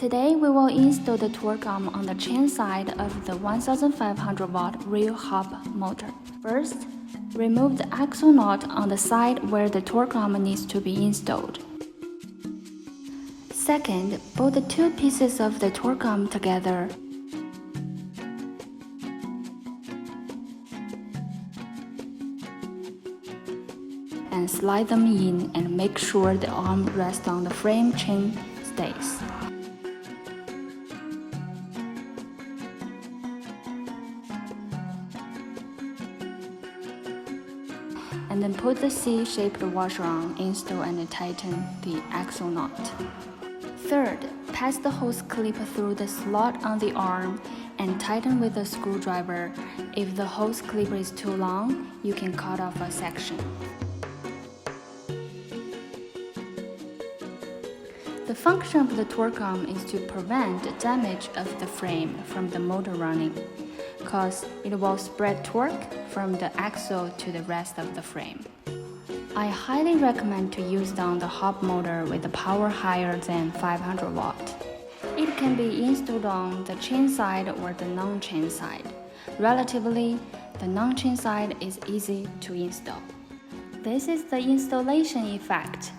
Today we will install the torque arm on the chain side of the 1500 watt rear hub motor. First, remove the axle nut on the side where the torque arm needs to be installed. Second, bolt the two pieces of the torque arm together. And slide them in and make sure the arm rests on the frame chain stays. And then put the C-shaped washer on, install and tighten the axle nut. Third, pass the hose clip through the slot on the arm and tighten with a screwdriver. If the hose clip is too long, you can cut off a section. The function of the torque arm is to prevent damage of the frame from the motor running, cause it will spread torque from the axle to the rest of the frame. I highly recommend to use it on the hub motor with a power higher than 500 watt. It can be installed on the chain side or the non-chain side. Relatively, the non-chain side is easy to install. This is the installation effect.